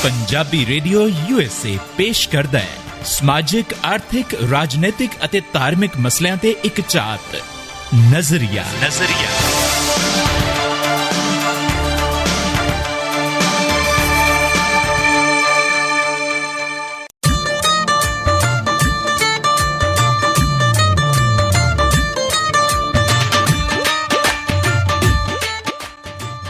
Punjabi radio USA ਪੇਸ਼ ਕਰਦਾ ਹੈ ਸਮਾਜਿਕ, ਆਰਥਿਕ, ਰਾਜਨੀਤਿਕ ਅਤੇ ਧਾਰਮਿਕ ਮਸਲਿਆਂ ਤੇ ਇੱਕ ਝਾਤ ਨਜ਼ਰੀਆ।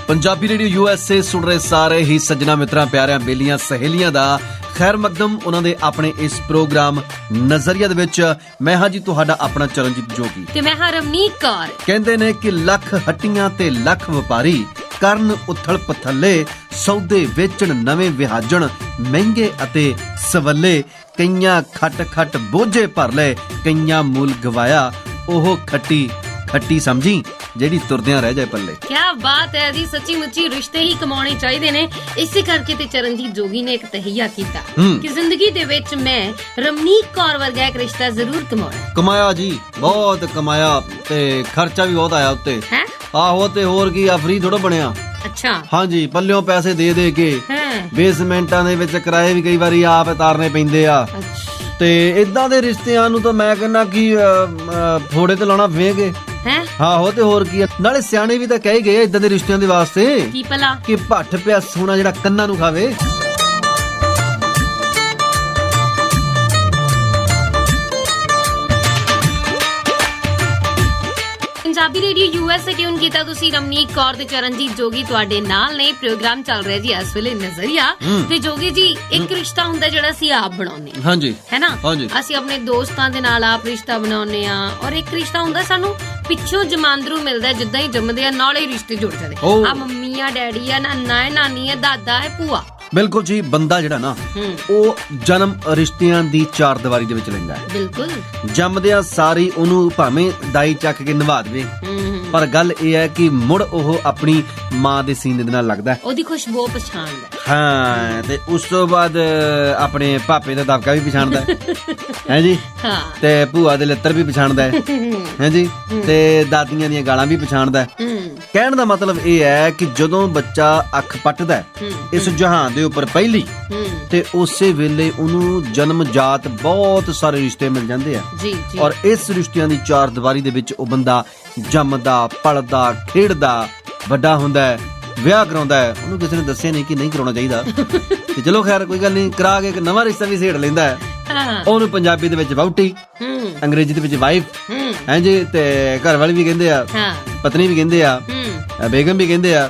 ਪੰਜਾਬੀ ਰੇਡੀਓ USA ਸੁਣ ਰਹੇ ਸਾਰੇ ਹੀ ਸੱਜਣਾ ਮਿੱਤਰਾਂ, ਪਿਆਰਿਆਂ, ਬੇਲੀਆਂ, ਸਹੇਲੀਆਂ ਦਾ ਖੈਰ ਮਕਦਮ ਉਹਨਾਂ ਦੇ ਆਪਣੇ ਇਸ ਪ੍ਰੋਗਰਾਮ ਨਜ਼ਰੀਆ ਦੇ ਵਿੱਚ। ਮੈਂ ਹਾਂ ਜੀ ਤੁਹਾਡਾ ਆਪਣਾ ਚਰਨਜੀਤ ਜੋਗੀ ਤੇ ਮੈਂ ਹਾਂ ਰਮਨੀਕ ਕੌਰ। ਕਹਿੰਦੇ ਨੇ ਕਿ ਲੱਖ ਹੱਟੀਆਂ ਤੇ ਲੱਖ ਵਪਾਰੀ ਕਰਨ ਉਥਲ ਪਥੱਲੇ, ਸੌਦੇ ਵੇਚਣ ਨਵੇਂ ਵਿਹਾਜਣ, ਮਹਿੰਗੇ ਅਤੇ ਸਵੱਲੇ, ਕਈਆਂ ਖੱਟ ਬੋਝੇ ਭਰ ਲਏ, ਕਈਆਂ ਮੁੱਲ ਗਵਾਇਆ, ਉਹ ਖੱਟੀ ਸਮਝੀ ਜਿਹੜੀ ਤੁਰਦਿਆਂ ਰਹਿ ਜਾਏ ਪੱਲੇ। ਕਿਆ ਬਾਤ ਹੈ ਜੀ, ਸੱਚੀ ਮੁੱਚੀ ਰਿਸ਼ਤੇ ਹੀ ਕਮਾਉਣੇ ਚਾਹੀਦੇ ਨੇ। ਇਸੇ ਕਰਕੇ ਤੇ ਚਰਨਜੀਤ ਜੋਗੀ ਨੇ ਇੱਕ ਤਹੀਆ ਕੀਤਾ ਕਿ ਜ਼ਿੰਦਗੀ ਦੇ ਵਿੱਚ ਮੈਂ ਰਮਨੀਕ ਕੌਰ ਵਰਗਾ ਇੱਕ ਰਿਸ਼ਤਾ ਜ਼ਰੂਰ ਕਮਾਇਆ ਜੀ, ਬਹੁਤ ਕਮਾਇਆ ਤੇ ਖਰਚਾ ਵੀ ਬਹੁਤ ਆਇਆ ਉੱਤੇ। ਆਹੋ, ਤੇ ਹੋਰ ਕੀ, ਆ ਫਰੀ ਥੋੜਾ ਬਣਿਆ। ਅੱਛਾ, ਹਾਂਜੀ, ਪੱਲਿਓਂ ਪੈਸੇ ਦੇ ਕੇ ਬੇਸਮੈਂਟਾਂ ਦੇ ਵਿੱਚ ਕਿਰਾਏ ਵੀ ਕਈ ਵਾਰੀ ਆਪ ਤਾਰਨੇ ਪੈਂਦੇ ਆ। ਤੇ ਇਦਾਂ ਦੇ ਰਿਸ਼ਤਿਆਂ ਨੂੰ ਤਾਂ ਮੈਂ ਕਹਿੰਦਾ ਕਿ ਫੋੜੇ ਤੇ ਲਾਉਣਾ ਵੇਗੇ। ਆਹੋ, ਤੇ ਹੋਰ ਕੀ, ਨਾਲੇ ਸਿਆਣੇ ਵੀ ਤਾਂ ਕਹਿ ਗਏ ਇਦਾਂ ਦੇ ਰਿਸ਼ਤਿਆਂ ਦੇ ਵਾਸਤੇ ਕੀ ਭਲਾ ਕਿ ਭੱਠ ਪਿਆ ਸੋਨਾ ਜਿਹੜਾ ਕੰਨਾਂ ਨੂੰ ਖਾਵੇ। ਪੰਜਾਬੀ ਰੇਡੀਓ USA ਟਿਊਨ ਕੀਤਾ ਤੁਸੀਂ। ਰਮਨੀਕ ਕੌਰ ਤੇ ਚਰਨਜੀਤ ਜੋਗੀ ਤੁਹਾਡੇ ਨਾਲ ਨੇ। ਪ੍ਰੋਗਰਾਮ ਚੱਲ ਰਿਹਾ ਜੀ ਇਸ ਵੇਲੇ ਨਜ਼ਰੀਆ। ਤੇ ਜੋਗੀ ਜੀ, ਇੱਕ ਰਿਸ਼ਤਾ ਹੁੰਦਾ ਜਿਹੜਾ ਅਸੀਂ ਆਪ ਬਣਾਉਂਦੇ ਹਾਂ, ਹਾਂਜੀ, ਹੈ ਨਾ। ਅਸੀਂ ਆਪਣੇ ਦੋਸਤਾਂ ਦੇ ਨਾਲ ਆਪ ਰਿਸ਼ਤਾ ਬਣਾਉਂਦੇ ਆ, ਔਰ ਇੱਕ ਰਿਸ਼ਤਾ ਹੁੰਦਾ ਸਾਨੂੰ ਪਿੱਛੋਂ ਜਮਾਂਦਰੂ ਮਿਲਦਾ। ਜਿੱਦਾਂ ਹੀ ਜੰਮਦੇ ਆ ਨਾਲੇ ਰਿਸ਼ਤੇ ਜੁੜ ਜਾਂਦੇ ਆ। ਮੰਮੀ ਆ, ਡੈਡੀ ਆ, ਨਾਨਾ ਹੈ, ਨਾਨੀ ਹੈ, ਦਾਦਾ ਹੈ, ਭੂਆ। ਬਿਲਕੁਲ ਜੀ, ਬੰਦਾ ਜਿਹੜਾ ਨਾ ਉਹ ਜਨਮ ਰਿਸ਼ਤਿਆਂ ਦੀ ਚਾਰ ਦੀਵਾਰੀ ਦੇ ਵਿੱਚ ਲੈਂਦਾ ਹੈ। ਬਿਲਕੁਲ, ਜੰਮਦਿਆਂ ਸਾਰੀ ਉਹਨੂੰ ਭਾਵੇਂ ਦਾਈ ਚੱਕ ਕੇ ਨਿਭਾ ਦੇਵੇ, ਪਰ ਗੱਲ ਇਹ ਹੈ ਕਿ ਮੁੜ ਉਹ ਆਪਣੀ ਮਾਂ ਦੇ ਸੀਨੇ ਦੇ ਨਾਲ ਲੱਗਦਾ, ਉਹਦੀ ਖੁਸ਼ਬੂ ਪਛਾਣਦਾ। ਹਾਂ, ਤੇ ਉਸ ਤੋਂ ਬਾਅਦ ਆਪਣੇ ਪਾਪੇ ਦਾ ਦਬਕਾ ਵੀ ਪਛਾਣਦਾ ਹੈ ਜੀ, ਤੇ ਭੂਆ ਦੇ ਲੱਤਰ ਵੀ ਪਛਾਣਦਾ ਹੈ ਜੀ, ਤੇ ਦਾਦੀਆਂ ਦੀਆਂ ਗਾਲਾਂ ਵੀ ਪਛਾਣਦਾ। ਕਹਿਣ ਦਾ ਮਤਲਬ ਇਹ ਹੈ ਕਿ ਜਦੋਂ ਬੱਚਾ ਅੱਖ ਪੱਟਦਾ ਇਸ ਜਹਾਨ ਦੇ ਉੱਪਰ ਪਹਿਲੀ, ਤੇ ਉਸੇ ਵੇਲੇ ਉਹਨੂੰ ਜਨਮ ਜਾਤ ਬਹੁਤ ਸਾਰੇ ਰਿਸ਼ਤੇ ਮਿਲ ਜਾਂਦੇ ਆ। ਔਰ ਇਸ ਰਿਸ਼ਤਿਆਂ ਦੀ ਚਾਰ ਦੀਵਾਰੀ ਦੇ ਵਿੱਚ ਉਹ ਬੰਦਾ ਜੰਮਦਾ, ਪਲਦਾ, ਖੇਡਦਾ, ਵੱਡਾ ਹੁੰਦਾ ਹੈ, ਵਿਆਹ ਕਰਾਉਂਦਾ ਹੈ। ਉਹਨੂੰ ਕਿਸੇ ਨੇ ਦੱਸਿਆ ਨਹੀਂ ਕਿ ਨਹੀਂ ਕਰਾਉਣਾ ਚਾਹੀਦਾ, ਤੇ ਚਲੋ ਖੈਰ ਕੋਈ ਗੱਲ ਨਹੀਂ, ਕਰਾ ਕੇ ਇੱਕ ਨਵਾਂ ਰਿਸ਼ਤਾ ਵੀ ਛੇੜ ਲੈਂਦਾ ਹੈ। ਉਹਨੂੰ ਪੰਜਾਬੀ ਦੇ ਵਿੱਚ ਵਹੁਟੀ, ਅੰਗਰੇਜ਼ੀ ਦੇ ਵਿੱਚ ਵਾਈਫ ਹੈ ਜੀ, ਤੇ ਘਰ ਵਾਲੀ ਵੀ ਕਹਿੰਦੇ ਆ, ਪਤਨੀ ਵੀ ਕਹਿੰਦੇ ਆ, ਬੇਗਮ ਵੀ ਕਹਿੰਦੇ ਆ,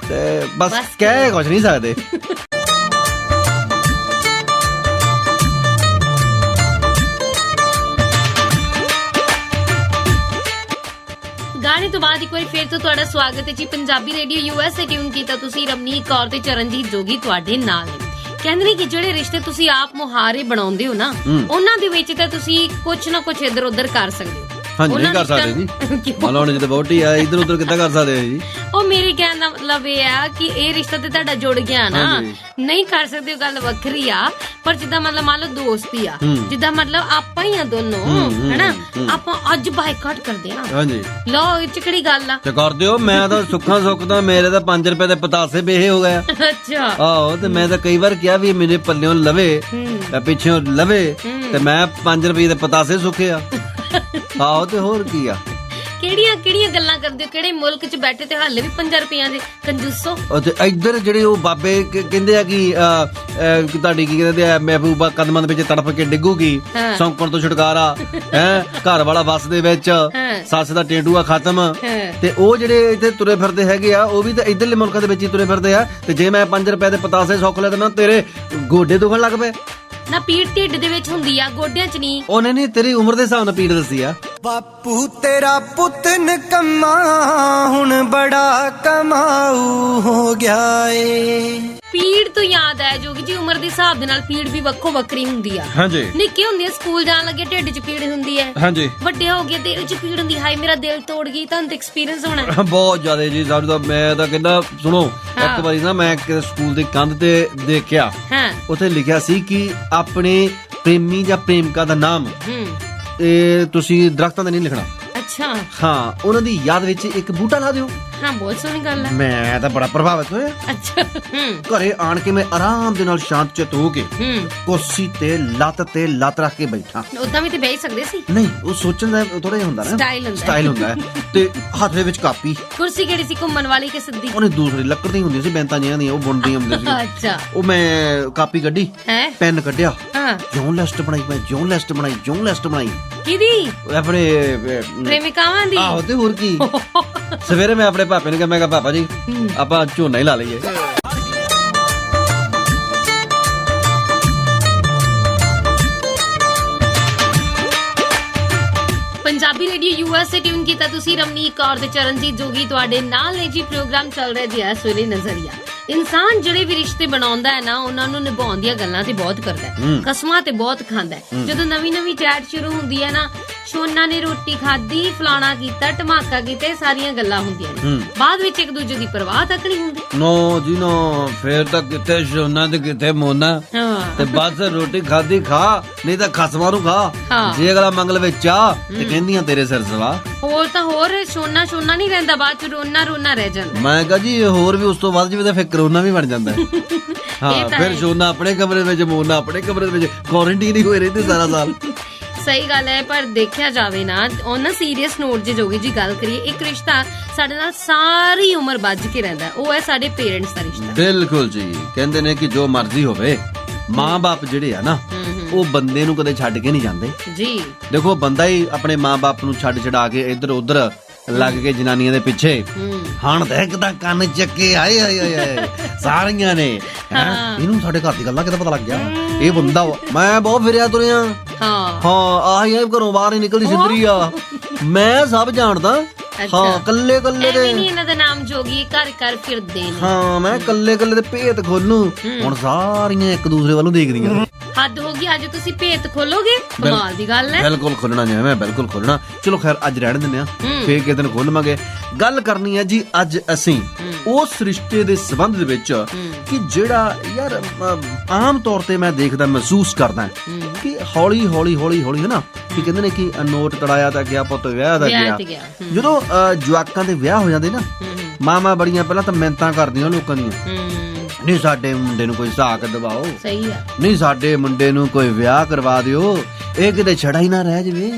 ਤੇ ਬਸ ਕਹਿ ਕੁਛ ਨਹੀਂ ਸਕਦੇ। ਗਾਣੇ ਤੋਂ ਬਾਅਦ ਇੱਕ ਵਾਰੀ ਫੇਰ ਤੋਂ ਤੁਹਾਡਾ ਸਵਾਗਤ ਹੈ ਜੀ। ਪੰਜਾਬੀ ਰੇਡੀਓ USA ਟਿਊਨ ਕੀਤਾ ਤੁਸੀਂ। ਰਮਨੀਕ ਕੌਰ ਤੇ ਚਰਨਜੀਤ ਜੋਗੀ ਤੁਹਾਡੇ ਨਾਲ ਨੇ। ਕਹਿੰਦੇ ਨੇ ਕਿ ਜਿਹੜੇ ਰਿਸ਼ਤੇ ਤੁਸੀਂ ਆਪ ਮੁਹਾਰੇ ਬਣਾਉਂਦੇ ਹੋ ਨਾ, ਉਹਨਾਂ ਦੇ ਵਿੱਚ ਤਾਂ ਤੁਸੀਂ ਕੁਛ ਨਾ ਕੁਛ ਇੱਧਰ ਉੱਧਰ ਕਰ ਸਕਦੇ ਹੋ। ਹਾਂਜੀ, ਨਹੀਂ ਕਰ ਸਕਦੇ ਜੀ, ਮੰਨ ਲਓ ਜਦੋਂ ਵਹੁਟੀ ਆ ਇੱਧਰ ਉੱਧਰ ਕਿੱਦਾਂ ਕਰ ਸਕਦੇ ਜੀ। ਉਹ ਮੇਰੇ ਕਹਿਣ ਦਾ ਮਤਲਬ ਇਹ ਆ ਕਿ ਇਹ ਰਿਸ਼ਤਾ ਤੇ ਤੁਹਾਡਾ ਜੁੜ ਗਿਆ ਨਾ, ਨਹੀਂ ਕਰ ਸਕਦੇ, ਗੱਲ ਵੱਖਰੀ ਆ। ਪਰ ਜਿੱਦਾਂ ਮਤਲਬ ਮੰਨ ਲਓ ਦੋਸਤੀ ਆ, ਜਿੱਦਾਂ ਮਤਲਬ ਆਪਾਂ ਹੀ ਆ ਦੋਨੋਂ, ਹਨਾ, ਆਪਾਂ ਅੱਜ ਬਾਈਕਾਟ ਕਰਦੇ ਆ। ਹਾਂਜੀ, ਲਓ ਇਹ ਚ ਕਿਹੜੀ ਗੱਲ ਆ, ਤੇ ਕਰ ਦਿਓ। ਮੈਂ ਤਾਂ ਸੁੱਖਾਂ ਸੁੱਖਦਾ, ਮੇਰੇ ਤਾਂ 5 ਰੁਪਏ ਦੇ ਪਤਾਸੇ ਬੇਹੇ ਹੋ ਗਏ। ਅੱਛਾ, ਆਹੋ, ਤੇ ਮੈਂ ਤਾਂ ਕਈ ਵਾਰ ਕਿਹਾ ਵੀ ਮੇਰੇ ਪੱਲਿਓਂ ਲਵੇ, ਪਿੱਛੋਂ ਲਵੇ, ਤੇ ਮੈਂ 5 ਰੁਪਏ ਦੇ ਪਤਾਸੇ ਸੁੱਖੇ ਆ। ਆਹੋ, ਤੇ ਹੋਰ ਕੀ ਆ। ਕਿਹੜੀਆਂ ਗੱਲਾਂ ਕਰਦੇ ਹੋ? ਕਿਹੜੇ ਮੁਲਕ ਚ ਬੈਠੇ ਤੇ ਹਾਲੇ ਵੀ 5 ਰੁਪਈਆਂ ਦੇ ਕੰਜੂਸੋ। ਤੇ ਇੱਧਰ ਜਿਹੜੇ ਉਹ ਬਾਬੇ ਕਹਿੰਦੇ ਆ ਕਿ ਤੁਹਾਡੀ ਕੀ ਕਹਿੰਦੇ ਆ, ਮਹਿਬੂਬਾ ਕਦਮਾਂ ਦੇ ਵਿੱਚ ਤੜਫ ਕੇ ਡਿੱਗੂਗੀ, ਸੌਂਕਣ ਤੋਂ ਛੁਟਕਾਰਾ ਹੈ, ਘਰ ਵਾਲਾ ਬੱਸ ਦੇ ਵਿੱਚ, ਸੱਸ ਦਾ ਟੇਂਡੂਆ ਖਤਮ। ਤੇ ਉਹ ਜਿਹੜੇ ਇੱਥੇ ਤੁਰੇ ਫਿਰਦੇ ਹੈਗੇ ਆ, ਉਹ ਵੀ ਤਾਂ ਇੱਧਰਲੇ ਮੁਲਕਾਂ ਦੇ ਵਿੱਚ ਹੀ ਤੁਰੇ ਫਿਰਦੇ ਆ। ਤੇ ਜੇ ਮੈਂ 5 ਰੁਪਏ ਦੇ ਪਤਾਸੇ ਸੁੱਖ ਲੈ ਦੇਣਾ, ਤੇਰੇ ਗੋਡੇ ਦੁਖਣ ਲੱਗ ਪਏ ਨਾ। ਪੀੜ ਢਿੱਡ ਦੇ ਵਿੱਚ ਹੁੰਦੀ ਆ, ਗੋਡਿਆਂ ਚ ਨਹੀਂ। ਉਹਨੇ ਨਹੀਂ, ਤੇਰੀ ਉਮਰ ਦੇ ਹਿਸਾਬ ਨਾਲ ਪੀੜ ਦੱਸੀ ਆ। ਬਾਪੂ ਤੇਰਾ ਪੁੱਤ ਨਕੰਮਾ ਹੁਣ ਬੜਾ ਕਮਾਊ ਹੋ ਗਿਆ ਏ। ਪੀੜ ਤੋਂ ਯਾਦ ਆਇਆ ਜੋਗੀ ਜੀ, ਉਮਰ ਦੇ ਹਿਸਾਬ ਦੇ ਨਾਲ ਪੀੜ ਵੀ ਵੱਖੋ ਵੱਖਰੀ ਹੁੰਦੀ ਆ। ਹਾਂਜੀ, ਨਿੱਕੇ ਹੁੰਦੇ ਸਕੂਲ ਜਾਣ ਲੱਗੇ ਢਿੱਡ 'ਚ ਪੀੜ ਹੁੰਦੀ ਹੈ। ਹਾਂਜੀ, ਵੱਡੇ ਹੋ ਗਏ ਦਿਲ 'ਚ ਪੀੜ ਹੁੰਦੀ। ਹਾਏ ਮੇਰਾ ਦਿਲ ਤੋੜ ਗਈ। ਤੁਹਾਨੂੰ ਤਾਂ ਐਕਸਪੀਰੀਅੰਸ ਹੋਣਾ ਬਹੁਤ ਜ਼ਿਆਦਾ ਜੀ। ਸਾਨੂੰ ਤਾਂ, ਮੈਂ ਤਾਂ ਕਹਿੰਦਾ, ਸੁਣੋ, ਇੱਕ ਵਾਰੀ ਨਾ ਮੈਂ ਸਕੂਲ ਦੀ ਕੰਧ ਤੇ ਦੇਖਿਆ, ਉੱਥੇ ਲਿਖਿਆ ਸੀ ਕਿ ਆਪਣੇ ਪ੍ਰੇਮੀ ਜਾਂ ਪ੍ਰੇਮਿਕਾ ਦਾ ਨਾਮ ਤੁਸੀਂ ਦਰਖਤਾਂ ਤੇ ਨਹੀਂ ਲਿਖਣਾ। ਅੱਛਾ, ਹਾਂ, ਉਹਨਾਂ ਦੀ ਯਾਦ ਵਿੱਚ ਇੱਕ ਬੂਟਾ ਲਾ ਦਿਓ। ਹਾਂ ਬਹੁਤ ਸੋਹਣੀ ਗੱਲ ਹੈ। ਮੈਂ ਤਾਂ ਬੜਾ ਪ੍ਰਭਾਵਿਤ ਹੋਇਆ। ਅੱਛਾ। ਘਰੇ ਆਣ ਕੇ ਮੈਂ ਆਰਾਮ ਦੇ ਨਾਲ ਸ਼ਾਂਤ ਚਿੱਤ ਹੋ ਕੇ ਕੁਰਸੀ ਤੇ ਲੱਤ ਰੱਖ ਕੇ ਬੈਠਾ। ਉਦਾਂ ਵੀ ਤੇ ਬਹਿ ਸਕਦੇ ਸੀ। ਨਹੀਂ, ਉਹ ਸੋਚਣ ਦਾ ਥੋੜਾ ਜਿਹਾ ਹੁੰਦਾ ਨਾ, ਸਟਾਈਲ ਹੁੰਦਾ ਹੈ। ਤੇ ਹੱਥ ਦੇ ਵਿੱਚ ਕਾਪੀ। ਕੁਰਸੀ ਕਿਹੜੀ ਸੀ, ਘੁੰਮਣ ਵਾਲੀ ਕਿ ਸਿੱਧੀ? ਉਹਨੇ ਦੂਸਰੀ ਲੱਕੜ ਦੀ ਹੁੰਦੀ ਸੀ, ਬੈਂਤਾਂ ਜਿਹੀਆਂ ਦੀਆਂ, ਉਹ ਬੁਣਦੀਆਂ ਹੁੰਦੀਆਂ ਸੀ। ਅੱਛਾ। ਉਹ ਮੈਂ ਕਾਪੀ ਕੱਢੀ, ਪੈਨ ਕੱਢਿਆ, ਹਾਂ, ਜਿਉਂ ਲਿਸਟ ਬਣਾਈ, ਮੈਂ ਜਿਉਂ ਲਿਸਟ ਬਣਾਈ। ਕਿਹਦੀ? ਆਪਣੇ ਪ੍ਰੇਮਿਕਾਵਾਂ ਦੀ। ਆਹੋ, ਤੇ ਹੋਰ ਕੀ। ਸਵੇਰੇ ਮੈਂ ਆਪਣੇ ਪਾਪੇ ਨੂੰ ਕਿਹਾ, ਮੈਂ ਕਿਹਾ ਪਾਪਾ ਜੀ ਆਪਾਂ ਝੋਨਾ ਹੀ ਲਾ ਲਈਏ। ਪੰਜਾਬੀ ਰੇਡੀਓ ਯੂਐਸ ਤੇ ਟਿਊਨ ਕੀਤਾ ਤੁਸੀਂ। ਰਮਨੀਕ ਕੌਰ ਤੇ ਚਰਨਜੀਤ ਜੋਗੀ ਤੁਹਾਡੇ ਨਾਲ ਨੇ ਜੀ। ਪ੍ਰੋਗਰਾਮ ਚੱਲ ਰਿਹਾ ਜੀ ਇਸ ਵੇਲੇ ਨਜ਼ਰੀਆ। ਇਨਸਾਨ ਜਿਹੜੇ ਵੀ ਰਿਸ਼ਤੇ ਬਣਾਉਂਦਾ ਹੈ ਨਾ, ਉਹਨਾਂ ਨੂੰ ਨਿਭਾਉਣ ਦੀਆਂ ਗੱਲਾਂ ਤੇ ਬਹੁਤ ਕਰਦਾ ਹੈ, ਕਸਮਾਂ ਤੇ ਬਹੁਤ ਖਾਂਦਾ ਹੈ। ਜਦੋਂ ਨਵੀਂ ਚੈਟ ਸ਼ੁਰੂ ਹੁੰਦੀ ਹੈ ਨਾ, ਸ਼ੋਨਾ ਨੇ ਰੋਟੀ ਖਾਧੀ, ਫਲਾਣਾ ਕੀਤਾ, ਧਮਾਕਾ ਕੀਤਾ, ਸਾਰੀਆਂ ਗੱਲਾਂ ਹੁੰਦੀਆਂ ਨੇ। ਬਾਅਦ ਵਿੱਚ ਇੱਕ ਦੂਜੇ ਦੀ ਪਰਵਾਹ ਤੱਕ ਨਹੀਂ ਹੁੰਦੀ। ਨੋ ਜੀ ਨੋ, ਫੇਰ ਤਾਂ ਕਿੱਥੇ ਸ਼ੋਨਾ ਤੇ ਕਿੱਥੇ ਮੋਨਾ। ਤੇ ਬਸ ਰੋਟੀ ਖਾਧੀ ਖਾ, ਨਹੀਂ ਤਾਂ ਖਸਮਾਂ ਨੂੰ ਖਾ। ਜੇ ਅਗਲਾ ਮੰਗਲ ਵਿੱਚ ਚਾਹ ਤੇ ਕਹਿੰਦੀਆਂ ਤੇਰੇ ਸਿਰ ਸਵਾ। ਹੋਰ ਤਾਂ ਹੋਰ, ਸ਼ੋਨਾ ਨਹੀਂ ਰਹਿੰਦਾ, ਬਾਅਦ ਚ ਰੋਣਾ ਰਹਿ ਜਾਂਦਾ। ਮੈਂ ਕਹਾਂ ਜੀ ਹੋਰ ਵੀ ਉਸ ਤੋਂ ਬਾਅਦ ਜਿਵੇਂ ਤਾਂ ਫਿਰ ਕਰੋਨਾ ਵੀ ਬਣ ਜਾਂਦਾ। ਹਾਂ, ਫਿਰ ਸ਼ੋਨਾ ਆਪਣੇ ਕਮਰੇ ਵਿੱਚ, ਮੋਨਾ ਆਪਣੇ ਕਮਰੇ ਵਿੱਚ, ਕੁਆਰੰਟਾਈਨ ਹੀ ਹੋਏ ਰਹਿੰਦੇ ਸਾਰਾ ਸਾਲ। ਸਹੀ ਗੱਲ ਹੈ, ਪਰ ਦੇਖਿਆ ਜਾਵੇ ਨਾ, ਉਹਨਾਂ ਸੀਰੀਅਸ ਨੋਟ ਜੇ ਜੋਗੀ ਜੀ ਗੱਲ ਕਰੀਏ, ਇੱਕ ਰਿਸ਼ਤਾ ਸਾਡੇ ਨਾਲ ਸਾਰੀ ਉਮਰ ਬੱਝ ਕੇ ਰਹਿੰਦਾ, ਉਹ ਹੈ ਸਾਡੇ ਪੇਰੈਂਟਸ ਦਾ ਰਿਸ਼ਤਾ। ਬਿਲਕੁਲ ਜੀ, ਕਹਿੰਦੇ ਨੇ ਕਿ ਜੋ ਮਰਜ਼ੀ ਹੋਵੇ, ਮਾਂ-ਬਾਪ ਜਿਹੜੇ ਆ ਨਾ, ਉਹ ਬੰਦੇ ਨੂੰ ਕਦੇ ਛੱਡ ਕੇ ਨਹੀਂ ਜਾਂਦੇ ਜੀ। ਦੇਖੋ, ਬੰਦਾ ਹੀ ਆਪਣੇ ਮਾਂ-ਬਾਪ ਨੂੰ ਛੱਡ ਕੇ ਇੱਧਰ ਉੱਧਰ ਲੱਗ ਕੇ ਜਨਾਨੀਆਂ ਦੇ ਪਿੱਛੇ ਹਣ ਦੇਖਦਾ ਕੰਨ ਚੱਕੇ, ਆਏ ਸਾਰੀਆਂ ਨੇ। ਇਹਨੂੰ ਸਾਡੇ ਘਰ ਦੀ ਗੱਲਾਂ ਕਿੱਦਾਂ ਪਤਾ ਲੱਗ ਗਿਆ? ਇਹ ਬੰਦਾ ਮੈਂ ਬਹੁਤ ਫਿਰਿਆ ਤੁਰਿਆ। ਹਾਂ, ਆਹੀ ਘਰੋਂ ਬਾਹਰ ਹੀ ਨਿਕਲਦੀ ਸਿੱਧਰੀ ਆ, ਮੈਂ ਸਭ ਜਾਣਦਾ। ਹਾਂ, ਕੱਲੇ ਦੇ ਨਹੀਂ, ਇਹਨਾਂ ਦਾ ਨਾਮ ਜੋਗੀ, ਘਰ ਫਿਰਦੇ ਨੇ। ਹਾਂ, ਮੈਂ ਕੱਲੇ ਦੇ ਭੇਤ ਖੋਲੂ। ਹੁਣ ਸਾਰੀਆਂ ਇੱਕ ਦੂਸਰੇ ਵੱਲੋਂ ਦੇਖਦੀਆਂ। ਹੱਦ ਹੋ ਗਈ, ਅੱਜ ਤੁਸੀਂ ਭੇਤ ਖੋਲੋਗੇ? ਕਮਾਲ ਦੀ ਗੱਲ ਹੈ। ਬਿਲਕੁਲ ਖੋਲਣਾ ਜੀ, ਮੈਂ ਬਿਲਕੁਲ ਖੋਲਣਾ। ਚਲੋ ਖੈਰ, ਅੱਜ ਰਹਿਣ ਦਿੰਦੇ ਆ, ਫੇਰ ਕਿਸੇ ਦਿਨ ਖੋਲਵਾਂਗੇ। ਗੱਲ ਕਰਨੀ ਹੈ ਜੀ ਅੱਜ ਅਸੀਂ ਉਸ ਰਿਸ਼ਤੇ ਦੇ ਸੰਬੰਧ ਦੇ ਵਿੱਚ ਕਿ ਜਿਹੜਾ ਯਾਰ ਆਮ ਤੌਰ ਤੇ ਮੈਂ ਦੇਖਦਾ, ਮਹਿਸੂਸ ਕਰਦਾ ਕਿ ਹੌਲੀ ਹੌਲੀ ਹੈ ਨਾ, ਕਿ ਕਹਿੰਦੇ ਨੇ ਕਿ ਨੋਟ ਤੜਾਇਆ ਤਾਂ ਗਿਆ, ਪੁੱਤ ਵਿਆਹ ਦਾ ਗਿਆ। ਜਦੋਂ ਜਵਾਕਾਂ ਦੇ ਵਿਆਹ ਹੋ ਜਾਂਦੇ ਨਾ, ਮਾਵਾਂ ਬੜੀਆਂ ਪਹਿਲਾਂ ਤਾਂ ਮਿਹਨਤਾਂ ਕਰਦੀਆਂ ਲੋਕਾਂ ਦੀਆਂ, ਨਹੀਂ ਸਾਡੇ ਮੁੰਡੇ ਨੂੰ ਕੋਈ ਸਾਕ ਦਵਾਓ, ਸਹੀ ਆ, ਨਹੀਂ ਸਾਡੇ ਮੁੰਡੇ ਨੂੰ ਕੋਈ ਵਿਆਹ ਕਰਵਾ ਦਿਓ, ਇਹ ਕਿਤੇ ਛੜਾ ਹੀ ਨਾ ਰਹਿ ਜਵੇ,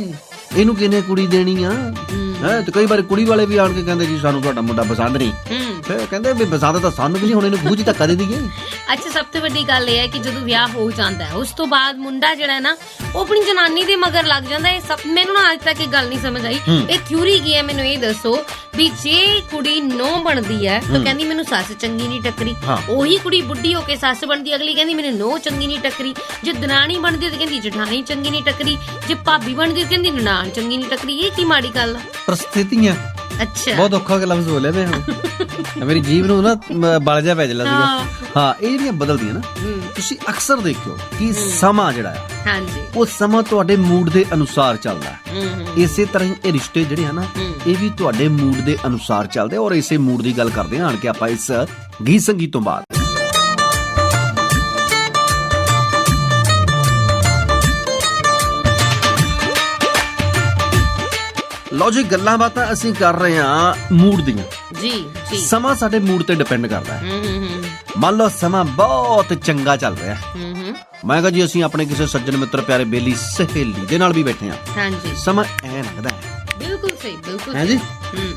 ਇਹਨੂੰ ਕਿਹਨੇ ਕੁੜੀ ਦੇਣੀ ਆ। ਤੇ ਕਈ ਵਾਰ ਕੁੜੀ ਵਾਲੇ ਵੀ ਆਣ ਕੇ ਕਹਿੰਦੇ ਜੀ ਸਾਨੂੰ ਤੁਹਾਡਾ ਮੁੰਡਾ ਪਸੰਦ ਨਹੀਂ। ਫਿਰ ਕਹਿੰਦੇ ਵੀ ਪਸੰਦ ਤਾਂ ਸਾਨੂੰ ਵੀ ਨਹੀਂ, ਹੁਣ ਇਹਨੂੰ ਖੂਜ ਧੱਕਾ ਦੇ ਦਈਏ। ਅੱਛਾ, ਸਭ ਤੋਂ ਵੱਡੀ ਗੱਲ ਇਹ ਹੈ ਕਿ ਜਦੋਂ ਵਿਆਹ ਹੋ ਜਾਂਦਾ ਹੈ, ਉਸ ਤੋਂ ਬਾਅਦ ਮੁੰਡਾ ਜਿਹੜਾ ਨਾ, ਉਹ ਆਪਣੀ ਜਨਾਨੀ ਦੇ ਮਗਰ ਲੱਗ ਜਾਂਦਾ ਹੈ। ਸਭ ਮੈਨੂੰ ਨਾ ਅੱਜ ਤੱਕ ਇਹ ਗੱਲ ਨਹੀਂ ਸਮਝ ਆਈ, ਇਹ ਥਿਊਰੀ ਕੀ ਹੈ, ਮੈਨੂੰ ਇਹ ਦੱਸੋ ਵੀ ਜੇ ਕੁੜੀ ਨੋ ਬਣਦੀ ਹੈ ਤਾਂ ਕਹਿੰਦੀ ਮੈਨੂੰ ਸੱਸ ਚੰਗੀ ਨਹੀਂ ਟੱਕਰੀ, ਉਹੀ ਕੁੜੀ ਬੁੱਢੀ ਹੋ ਕੇ ਸੱਸ ਬਣਦੀ, ਅਗਲੀ ਕਹਿੰਦੀ ਮੈਨੂੰ ਨੋ ਚੰਗੀ ਨਹੀਂ ਟੱਕਰੀ। ਜੇ ਦਰਾਣੀ ਬਣਦੀ ਤਾਂ ਕਹਿੰਦੀ ਜਠਾਣੀ ਚੰਗੀ ਨਹੀਂ ਟੱਕਰੀ, ਜੇ ਭਾਬੀ ਬਣਦੀ ਤਾਂ ਕਹਿੰਦੀ ਨਨਾਣ ਚੰਗੀ ਨਹੀਂ ਟੱਕਰੀ। ਇਹ ਕੀ ਮਾੜੀ ਗੱਲ ਆ? ਪ੍ਰਸਥਿਤੀਆਂ। ਅੱਛਾ, ਬਹੁਤ ਔਖਾ ਲਫ਼ਜ਼ ਬੋਲਿਆ ਮੈਂ ਹੁਣ। ਮੇਰੀ ਜੀਭ ਨੂੰ ਨਾ ਬਲ ਜਾ ਪੈ ਜਲਾ ਸੀਗਾ। ਹਾਂ, ਇਹ ਜਿਹੜੀਆਂ ਬਦਲਦੀਆਂ ਨਾ, ਤੁਸੀਂ ਅਕਸਰ ਦੇਖਿਓ ਕਿ ਸਮਾਂ ਜਿਹੜਾ ਆ, ਹਾਂਜੀ, ਉਹ ਸਮਾਂ ਤੁਹਾਡੇ ਮੂਡ ਦੇ ਅਨੁਸਾਰ ਚੱਲਦਾ ਹੈ। ਇਸੇ ਤਰ੍ਹਾਂ ਹੀ ਇਹ ਰਿਸ਼ਤੇ ਜਿਹੜੇ ਹਨ ਨਾ, ਇਹ ਵੀ ਤੁਹਾਡੇ ਮੂਡ ਦੇ ਅਨੁਸਾਰ ਚੱਲਦੇ। ਔਰ ਇਸੇ ਮੂਡ ਦੀ ਗੱਲ ਕਰਦੇ ਹਾਂ ਆਣ ਕੇ ਆਪਾਂ ਇਸ ਗੀਤ ਸੰਗੀਤ ਤੋਂ ਬਾਅਦ। ਲਓ ਜੀ, ਗੱਲਾਂ ਬਾਤਾਂ ਅਸੀਂ ਕਰ ਰਹੇ ਹਾਂ ਮੂਡ ਦੀਆਂ। ਜੀ, ਸਮਾਂ ਸਾਡੇ ਮੂਡ ਤੇ ਡਿਪੈਂਡ ਕਰਦਾ ਹੈ। ਮੰਨ ਲਓ ਸਮਾਂ ਬਹੁਤ ਚੰਗਾ ਚੱਲ ਰਿਹਾ, ਮੈਂ ਕਿਹਾ ਜੀ ਅਸੀਂ ਆਪਣੇ ਕਿਸੇ ਸੱਜਣ ਮਿੱਤਰ, ਪਿਆਰੇ ਬੇਲੀ ਸਹੇਲੀ ਦੇ ਨਾਲ ਵੀ ਬੈਠੇ ਹਾਂ, ਹਾਂਜੀ, ਸਮਾਂ ਐ ਲੱਗਦਾ ਹੈ। ਬਿਲਕੁਲ ਸਹੀ, ਬਿਲਕੁਲ ਹੈ ਜੀ।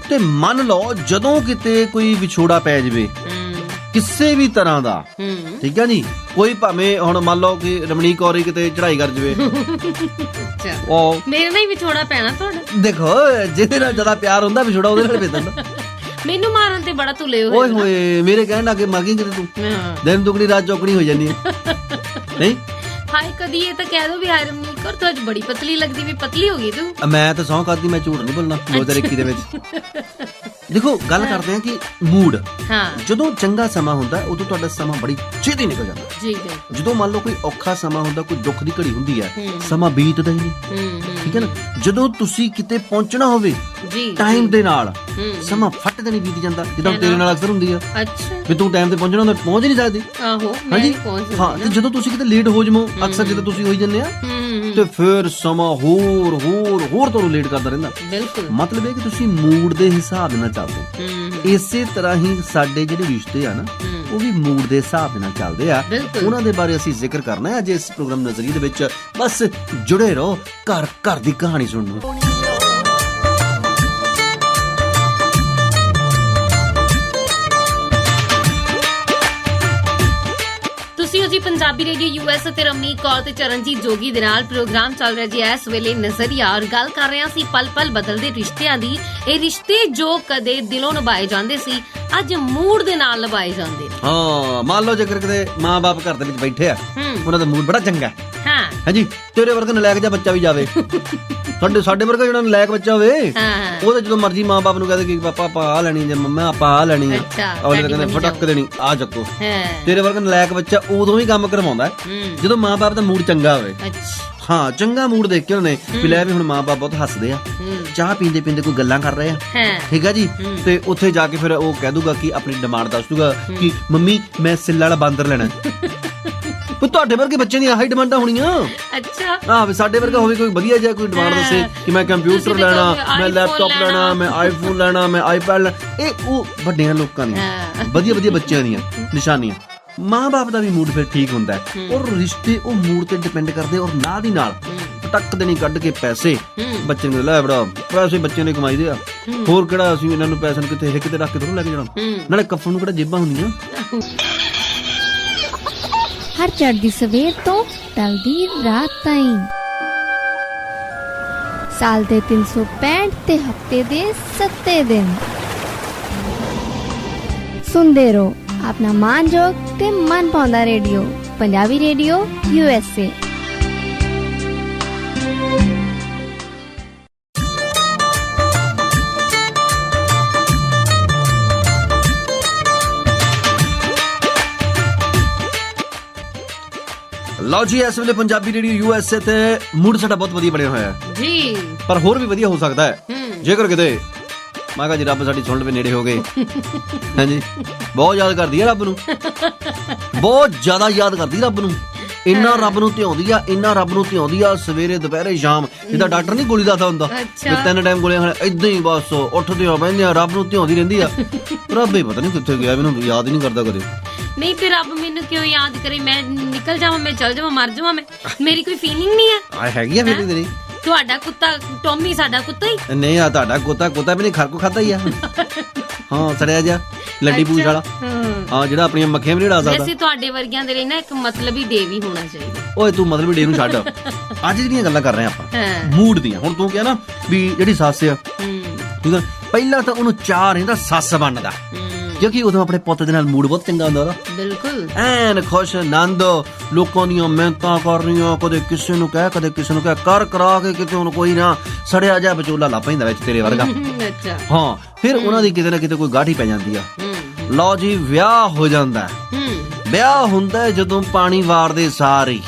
ਤੇ ਮੰਨ ਲਓ ਜਦੋਂ ਕਿਤੇ ਕੋਈ ਵਿਛੋੜਾ ਪੈ ਜਾਵੇ ਕਿਸੇ ਵੀ ਤਰ੍ਹਾਂ ਦਾ, ਠੀਕ ਹੈ ਜੀ, ਕੋਈ ਭਾਵੇਂ ਹੁਣ ਮੰਨ ਲਓ ਕਿ ਰਮਣੀਕ ਕੌਰ ਹੀ ਕਿਤੇ ਚੜਾਈ ਕਰ ਜਾਵੇ, ਉਹ ਮੇਰੇ ਨਾਲ ਹੀ ਵਿਛੋੜਾ ਪੈਣਾ ਤੁਹਾਡਾ। ਦੇਖੋ, ਜਿਹਦੇ ਨਾਲ ਜ਼ਿਆਦਾ ਪਿਆਰ ਹੁੰਦਾ ਵਿਛੋੜਾ ਉਹਦੇ ਨਾਲ ਪੈਂਦਾ। ਮੈਨੂੰ ਮਾਰਨ ਤੇ ਬੜਾ ਤੁਲੇ ਹੋਏ ਮੇਰੇ ਕਹਿਣ ਲੱਗੇ ਮਰ ਗਈ ਕਿਤੇ ਤੂੰ, ਦਿਨ ਦੁਗਣੀ ਰਾਤ ਚੌਕਣੀ ਹੋ ਜਾਂਦੀ ਹੈ। ਨਹੀਂ ਹਾਏ, ਕਦੀ ਇਹ ਤਾਂ ਕਹਿ ਦੋ ਵੀ ਹਾਏ ਰਮਨੀਕ ਕੌਰ ਤੂੰ ਅੱਜ ਬੜੀ ਪਤਲੀ ਲੱਗਦੀ ਵੀ, ਪਤਲੀ ਹੋ ਗਈ ਤੂੰ। ਮੈਂ ਤਾਂ ਸਹੁੰ ਖਾਦੀ, ਮੈਂ ਝੂਠ ਨਹੀਂ ਬੋਲਣਾ। 2021 ਦੇ ਵਿੱਚ ਦੇਖੋ, ਗੱਲ ਕਰਦੇ ਹਾਂ ਕਿ ਮੂਡ, ਜਦੋਂ ਚੰਗਾ ਸਮਾਂ ਹੁੰਦਾ ਉਦੋਂ ਤੁਹਾਡਾ ਸਮਾਂ ਬੜੀ ਛੇਤੀ ਨਿਕਲ ਜਾਂਦਾ ਜੀ। ਜਦੋਂ ਮੰਨ ਲਓ ਕੋਈ ਔਖਾ ਸਮਾਂ ਹੁੰਦਾ, ਕੋਈ ਦੁੱਖ ਦੀ ਘੜੀ ਹੁੰਦੀ ਹੈ, ਸਮਾਂ ਬੀਤਦਾ ਹੀ ਨਹੀਂ, ਠੀਕ ਹੈ ਨਾ। ਜਦੋਂ ਤੁਸੀਂ ਕਿਤੇ ਪਹੁੰਚਣਾ ਹੋਵੇ ਟਾਈਮ ਦੇ ਨਾਲ, ਸਮਾਂ ਫੱਟ ਦੇ ਨਹੀਂ ਬੀਤ ਜਾਂਦਾ, ਜਿੱਦਾਂ ਤੇਰੇ ਨਾਲ ਅਕਸਰ ਹੁੰਦੀ ਆ। ਅੱਛਾ, ਵੀ ਤੂੰ ਟਾਈਮ ਤੇ ਪਹੁੰਚਣਾ ਹੁੰਦਾ, ਪਹੁੰਚ ਨਹੀਂ ਸਕਦੀ। ਆਹੋ, ਹਾਂਜੀ, ਹਾਂ। ਤੇ ਜਦੋਂ ਤੁਸੀਂ ਕਿਤੇ ਲੇਟ ਹੋ ਜਾਵੋ, ਅਕਸਰ ਜਦੋਂ ਤੁਸੀਂ ਹੋਈ ਜਾਂਦੇ ਆ, ਤੇ ਫਿਰ ਸਮਾਂ ਹੋਰ ਤੁਹਾਨੂੰ ਲੇਟ ਕਰਦਾ ਰਹਿੰਦਾ। ਮਤਲਬ ਇਹ ਕਿ ਤੁਸੀਂ ਮੂਡ ਦੇ ਹਿਸਾਬ ਨਾਲ ਚੱਲਦੇ। ਇਸੇ ਤਰ੍ਹਾਂ ਹੀ ਸਾਡੇ ਜਿਹੜੇ ਰਿਸ਼ਤੇ ਆ ਨਾ ਉਹ ਵੀ ਮੂਡ ਦੇ ਹਿਸਾਬ ਦੇ ਨਾਲ ਚੱਲਦੇ ਆ। ਉਹਨਾਂ ਦੇ ਬਾਰੇ ਅਸੀਂ ਜ਼ਿਕਰ ਕਰਨਾ ਹੈ ਅੱਜ ਇਸ ਪ੍ਰੋਗਰਾਮ ਨਜ਼ਰੀਏ ਦੇ ਵਿੱਚ। ਬਸ ਜੁੜੇ ਰਹੋ ਘਰ ਘਰ ਦੀ ਕਹਾਣੀ ਸੁਣਨ ਨੂੰ। ਤੁਸੀਂ ਜੀ ਪੰਜਾਬੀ ਰੇਡੀਓ ਯੂਐਸ ਤੇ ਰਮਨੀਕ ਕੌਰ ਤੇ ਚਰਨਜੀਤ ਜੋਗੀ ਦੇ ਨਾਲ ਪ੍ਰੋਗਰਾਮ ਚੱਲ ਰਿਹਾ ਜੀ ਇਸ ਵੇਲੇ ਨਜ਼ਰੀਆ, ਔਰ ਗੱਲ ਕਰ ਰਹੇ ਹਾਂ ਅਸੀਂ ਪਲ ਪਲ ਬਦਲਦੇ ਰਿਸ਼ਤਿਆਂ ਦੀ। ਇਹ ਰਿਸ਼ਤੇ ਜੋ ਕਦੇ ਦਿਲੋਂ ਨਿਭਾਏ ਜਾਂਦੇ ਸੀ ਅੱਜ ਮੂਡ ਦੇ ਨਾਲ ਨਿਭਾਏ ਜਾਂਦੇ ਨੇ। ਹਾਂ, ਮੰਨ ਲਓ ਜੇਕਰ ਕਿਤੇ ਮਾਂ-ਬਾਪ ਘਰ ਦੇ ਵਿੱਚ ਬੈਠੇ ਆ, ਉਹਨਾਂ ਦਾ ਮੂਡ ਬੜਾ ਚੰਗਾ ਹਾਂ ਹਾਂਜੀ, ਤੇਰੇ ਵਰਗਾ ਨਲਾਇਕ ਜਿਹਾ ਬੱਚਾ ਵੀ ਜਾਵੇ, ਸਾਡੇ ਵਰਗਾ ਜਿਹੜਾ ਨਲਾਇਕ ਬੱਚਾ ਹੋਵੇ ਉਹ ਤਾਂ ਜਦੋਂ ਮਰਜ਼ੀ ਮਾਂ-ਬਾਪ ਨੂੰ ਕਹਦੇ ਕਿ ਪਾਪਾ ਆਪਾਂ ਆ ਲੈਣੀ ਜਾਂ ਮੰਮਾ ਆਪਾਂ ਆ ਲੈਣੀ ਆ, ਅਗਲੇ ਕਹਿੰਦੇ ਫਟਕ ਦੇਣੀ ਆ ਚੱਕੋ। ਤੇਰੇ ਵਰਗਾ ਨਲਾਇਕ ਬੱਚਾ ਉਦੋਂ ਵੀ ਕੰਮ ਕਰਵਾਉਂਦਾ ਜਦੋਂ ਮਾਂ-ਬਾਪ ਦਾ ਮੂਡ ਚੰਗਾ ਹੋਵੇ। ਹਾਂ, ਚੰਗਾ ਮੂਡ ਦੇਖ ਕੇ ਉਹਨੇ ਵੀ ਲੈ ਵੀ ਹੁਣ ਮਾਂ-ਬਾਪ ਬਹੁਤ ਹੱਸਦੇ ਆ, ਚਾਹ ਪੀਂਦੇ ਪੀਂਦੇ ਕੋਈ ਗੱਲਾਂ ਕਰ ਰਹੇ ਆ, ਠੀਕ ਆ ਜੀ। ਤੇ ਉੱਥੇ ਜਾ ਕੇ ਫਿਰ ਉਹ ਕਹਿ ਦੂਗਾ ਕਿ ਆਪਣੀ ਡਿਮਾਂਡ ਦੱਸ ਦੂਗਾ ਕਿ ਮੰਮੀ ਮੈਂ ਸਿੱਲ ਵਾਲਾ ਬਾਂਦਰ ਲੈਣਾ। ਤੁਹਾਡੇ ਵਰਗੇ ਬੱਚੇ ਦੀਆਂ ਆਹੀ ਡਿਮਾਂਡਾਂ ਹੋਣੀਆਂ। ਅੱਛਾ, ਹਾਂ ਵੀ ਸਾਡੇ ਵਰਗਾ ਹੋਵੇ ਕੋਈ ਵਧੀਆ ਜਿਹਾ ਕੋਈ ਡਿਮਾਂਡ ਦੱਸੇ ਕਿ ਮੈਂ ਕੰਪਿਊਟਰ ਲੈਣਾ, ਮੈਂ ਲੈਪਟਾਪ ਲੈਣਾ, ਮੈਂ ਆਈਫੋਨ ਲੈਣਾ, ਮੈਂ ਆਈਪੈਡ ਲੈਣਾ। ਇਹ ਉਹ ਵੱਡਿਆਂ ਲੋਕਾਂ ਦੀਆਂ ਵਧੀਆ ਵਧੀਆ ਬੱਚਿਆਂ ਦੀਆਂ ਨਿਸ਼ਾਨੀਆਂ। ਮਾਂ-ਬਾਪ ਦਾ ਵੀ ਮੂਡ ਫਿਰ ਠੀਕ ਹੁੰਦਾ ਹੈ, ਔਰ ਰਿਸ਼ਤੇ ਉਹ ਮੂਡ ਤੇ ਡਿਪੈਂਡ ਕਰਦੇ। ਔਰ ਨਾਲ ਦੀ ਨਾਲ ਟੱਕ ਦੇ ਨਹੀਂ ਕੱਢ ਕੇ ਪੈਸੇ ਬੱਚੇ ਨੂੰ ਲੈ ਬੜਾ, ਪੈਸੇ ਬੱਚਿਆਂ ਨੇ ਕਮਾਈ ਦੇ ਆ, ਹੋਰ ਕਿਹੜਾ ਅਸੀਂ ਇਹਨਾਂ ਨੂੰ ਪੈਸੇ ਨੂੰ ਕਿਤੇ ਹਿੱਕ ਤੇ ਰੱਖ ਕੇ ਥੋੜਾ ਲੈ ਕੇ ਜਾਣਾ। ਨਾਲੇ ਕੱਫਣ ਨੂੰ ਕਿਹੜਾ ਜੇਬਾਂ ਹੁੰਦੀਆਂ। ਹਰ ਚੜ੍ਹਦੀ ਸਵੇਰ ਤੋਂ ਢਲਦੀ ਰਾਤ ਤਾਈਂ, ਸਾਲ ਦੇ 365 ਤੇ ਹਫਤੇ ਦੇ 7 ਦਿਨ ਸੁਣਦੇ ਰਹੋ ਆਪਣਾ ਮਾਨਯੋਗ ਤੇ ਮਨ ਪਾਉਂਦਾ ਰੇਡੀਓ, ਪੰਜਾਬੀ ਰੇਡੀਓ USA। ਲਓ ਜੀ, ਇਸ ਵੇਲੇ ਪੰਜਾਬੀ ਰੇਡੀਓ USA ਤੇ ਮੂਡ ਸਾਡਾ ਬਹੁਤ ਵਧੀਆ ਬਣਿਆ ਹੋਇਆ ਹੈ ਜੀ, ਪਰ ਹੋਰ ਵੀ ਵਧੀਆ ਹੋ ਸਕਦਾ ਹੈ ਜੇਕਰ ਕਿਤੇ ਮੈਂ ਕਿਹਾ ਜੀ ਰੱਬ ਸਾਡੀ ਸੁਣ ਲਵੇ, ਨੇੜੇ ਹੋ ਗਏ। ਹਾਂਜੀ, ਬਹੁਤ ਯਾਦ ਕਰਦੀ ਆ ਰੱਬ ਨੂੰ, ਬਹੁਤ ਜ਼ਿਆਦਾ ਯਾਦ ਕਰਦੀ ਰੱਬ ਨੂੰ। ਇੰਨਾ ਰੱਬ ਨੂੰ ਧਿਆਉਂਦੀ ਆ, ਇੰਨਾ ਰੱਬ ਨੂੰ ਧਿਆਉਂਦੀ ਆ, ਸਵੇਰੇ ਦੁਪਹਿਰੇ ਸ਼ਾਮ। ਜਿੱਦਾਂ ਡਾਕਟਰ ਨਹੀਂ ਗੋਲੀ ਦੱਸਦਾ ਹੁੰਦਾ ਵੀ 3 ਟਾਈਮ ਗੋਲੀਆਂ ਖਾਣੇ, ਏਦਾਂ ਹੀ ਬਸ ਉੱਠਦੇ ਆ ਬਹਿੰਦੇ ਆ, ਰੱਬ ਨੂੰ ਧਿਆਉਂਦੀ ਰਹਿੰਦੀ ਆ। ਰੱਬ ਹੀ ਪਤਾ ਨਹੀਂ ਕਿੱਥੇ ਗਿਆ, ਮੈਨੂੰ ਯਾਦ ਹੀ ਨਹੀਂ ਕਰਦਾ ਕਦੇ। ਨਹੀਂ ਤੇ ਰੱਬ ਮੈਨੂੰ ਕਿਉਂ ਯਾਦ ਕਰੇ? ਮੈਂ ਨਿਕਲ ਜਾਵਾਂ, ਮੈਂ ਚਲ ਜਾਵਾਂ, ਮਰ ਜਾਵਾਂ, ਮੇਰੀ ਕੋਈ ਫੀਲਿੰਗ ਨਹੀਂ ਆ। ਹੈਗੀ ਆ ਫਿਰ ਤੇਰੀ। ਤੁਹਾਡਾ ਕੁੱਤਾ ਟੌਮੀ ਸਾਡਾ ਕੁੱਤਾ ਹੀ ਨਹੀਂ ਆ, ਤੁਹਾਡਾ ਕੁੱਤਾ ਵੀ ਨਹੀਂ, ਖਰ ਕੋ ਖਾਦਾ ਹੀ ਆ। ਹਾਂ, ਸੜਿਆ ਜਾ ਲੱਡੀ ਪੂਛ ਵਾਲਾ। ਹਾਂ, ਜਿਹੜਾ ਆਪਣੀਆਂ ਮੱਖੀਆਂ ਵੀ ਨਹੀਂ ਉਡਾ ਸਕਦਾ। ਵੈਸੇ ਤੁਹਾਡੇ ਵਰਗਿਆਂ ਦੇ ਲਈ ਨਾ ਇੱਕ ਮਤਲਬੀ ਡੇ ਵੀ ਹੋਣਾ ਚਾਹੀਦਾ। ਓਏ ਤੂੰ ਮਤਲਬੀ ਡੇ ਨੂੰ ਛੱਡ, ਅੱਜ ਜਿਹੜੀਆਂ ਗੱਲਾਂ ਕਰ ਰਹੇ ਆਪਾਂ ਮੂਡ ਦੀਆਂ। ਹੁਣ ਤੂੰ ਕਿਹਾ ਨਾ ਵੀ ਜਿਹੜੀ ਸੱਸ ਆ, ਠੀਕ ਆ, ਪਹਿਲਾਂ ਤਾਂ ਉਹਨੂੰ ਚਾਹ ਰਹਿੰਦਾ ਸੱਸ ਬਣਦਾ, ਕਿਉਂਕਿ ਉਦੋਂ ਆਪਣੇ ਪੁੱਤ ਦੇ ਨਾਲ ਮੂਡ ਬਹੁਤ ਚੰਗਾ ਹੁੰਦਾ ਉਹਦਾ। ਬਿਲਕੁਲ ਐਨ ਖੁਸ਼ ਆਨੰਦ, ਲੋਕਾਂ ਦੀਆਂ ਮਿਹਨਤਾਂ ਕਰ ਰਹੀਆਂ, ਕਦੇ ਕਿਸੇ ਨੂੰ ਕਹਿ ਕਦੇ ਕਿਸੇ ਨੂੰ ਕਹਿ, ਕਰ ਕਰਾ ਕੇ ਕਿਤੇ ਹੁਣ ਕੋਈ ਨਾ ਸੜਿਆ ਜਾ ਵਿਚੋਲਾ ਲਾ ਪੈਂਦਾ ਵਿੱਚ ਤੇਰੇ ਵਰਗਾ। ਅੱਛਾ, ਹਾਂ, ਫਿਰ ਉਹਨਾਂ ਦੀ ਕਿਤੇ ਨਾ ਕਿਤੇ ਕੋਈ ਗਾਠੀ ਪੈ ਜਾਂਦੀ ਆ। ਲਓ ਜੀ, ਵਿਆਹ ਹੋ ਜਾਂਦਾ। ਵਿਆਹ ਹੁੰਦਾ ਜਦੋਂ ਪਾਣੀ ਵਾਰਦੇ ਸਾਰੇ,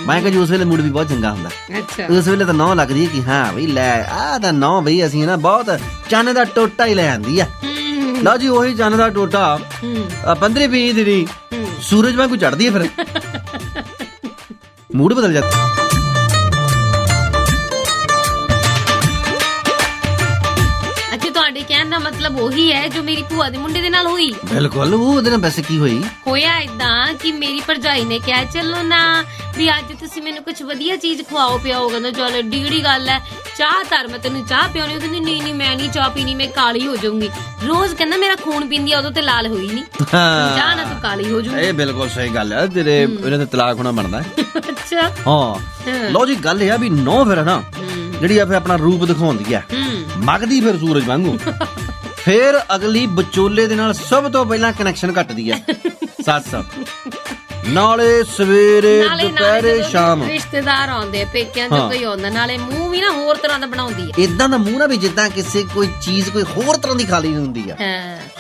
ਮੈਂ ਕਿਹਾ ਜੀ ਉਸ ਵੇਲੇ ਮੂਡ ਵੀ ਬਹੁਤ ਚੰਗਾ ਹੁੰਦਾ। ਅੱਛਾ, ਉਸ ਵੇਲੇ ਤਾਂ ਨੌ ਲੱਗਦੀ ਕਿ ਹਾਂ ਬਈ ਲੈ ਆਹ ਤਾਂ ਨੌ ਬਈ ਅਸੀਂ ਨਾ ਬਹੁਤ ਚੰਨ ਦਾ ਟੋਟਾ ਹੀ ਲੈ ਆਂਦੀ ਆ। ਲਓ ਜੀ, ਉਹੀ ਚੰਨ ਦਾ ਟੋਟਾ 15-20 ਦਿਨੀ ਸੂਰਜ ਵਾਂਗੂ ਚੜਦੀ ਹੈ, ਫਿਰ ਮੂਡ ਬਦਲ ਜਾਂਦਾ। ਤੁਹਾਡੇ ਕਹਿਣ ਦਾ ਮਤਲਬ ਉਹੀ ਹੈ ਜੋ ਮੇਰੀ ਭੂਆ ਦੇ ਮੁੰਡੇ ਦੇ ਨਾਲ ਹੋਈ। ਬਿਲਕੁਲ, ਉਹ ਉਹਦੇ ਨਾਲ ਵੈਸੇ ਕੀ ਹੋਈ? ਹੋਇਆ ਏਦਾਂ ਕਿ ਮੇਰੀ ਭਰਜਾਈ ਨੇ ਕਿਹਾ ਚਲੋ ਨਾ ਵੀ ਅੱਜ ਤੁਸੀਂ ਮੈਨੂੰ ਕੁਝ ਵਧੀਆ ਚੀਜ਼ ਖਵਾਓ ਪਿਆਓ। ਕਹਿੰਦਾ ਚਲ ਏਡੀ ਗੱਲ ਹੈ, ਚਾਹ ਧਰ ਮੈਂ ਤੈਨੂੰ ਚਾਹ ਪਿਆਉਣੀ। ਉਹ ਕਹਿੰਦੀ ਨਹੀਂ ਮੈਂ ਨਹੀਂ ਚਾਹ ਪੀਣੀ, ਮੈਂ ਕਾਲੀ ਹੋ ਜਾਊਂਗੀ। ਰੋਜ਼ ਕਹਿੰਦਾ ਮੇਰਾ ਖੂਨ ਪੀਂਦੀ ਆ, ਉਦੋਂ ਤੇ ਲਾਲ ਹੋਈ ਨਹੀਂ, ਚਾਹ ਨਾ ਤੂੰ ਕਾਲੀ ਹੋ ਜਾਊਂਗੀ। ਇਹ ਬਿਲਕੁਲ ਸਹੀ ਗੱਲ ਹੈ, ਤੇਰੇ ਇਹਨਾਂ ਤੇ ਤਲਾਕ ਹੋਣਾ ਬਣਦਾ। ਅੱਛਾ, ਹਾਂ। ਲਓ ਜੀ, ਗੱਲ ਇਹ ਆ ਵੀ ਨੌ ਫਿਰ ਨਾ ਜਿਹੜੀ ਆ ਫਿਰ ਆਪਣਾ ਰੂਪ ਦਿਖਾਉਂਦੀ ਆ, ਮਗਦੀ ਫਿਰ ਸੂਰਜ ਵਾਂਗੂ। ਫਿਰ ਅਗਲੀ ਵਿਚੋਲੇ ਦੇ ਨਾਲ ਸਭ ਤੋਂ ਪਹਿਲਾਂ ਕਨੈਕਸ਼ਨ ਕੱਟਦੀ ਆ ਸੱਸ। ਨਾਲੇ ਸਵੇਰੇ ਦੁਪਹਿਰੇ ਸ਼ਾਮ ਰਿਸ਼ਤੇਦਾਰ ਆਉਂਦੇ, ਪੇਕਿਆਂ ਤੋਂ ਕੋਈ ਆਉਂਦਾ, ਨਾਲੇ ਮੂੰਹ ਵੀ ਨਾ ਹੋਰ ਤਰ੍ਹਾਂ ਦਾ ਬਣਾਉਂਦੀ ਹੈ। ਇਦਾਂ ਦਾ ਮੂੰਹ ਨਾ ਵੀ ਜਿੱਦਾਂ ਕਿਸੇ ਕੋਈ ਚੀਜ਼ ਕੋਈ ਹੋਰ ਤਰ੍ਹਾਂ ਦੀ ਖਾਲੀ ਹੁੰਦੀ ਆ।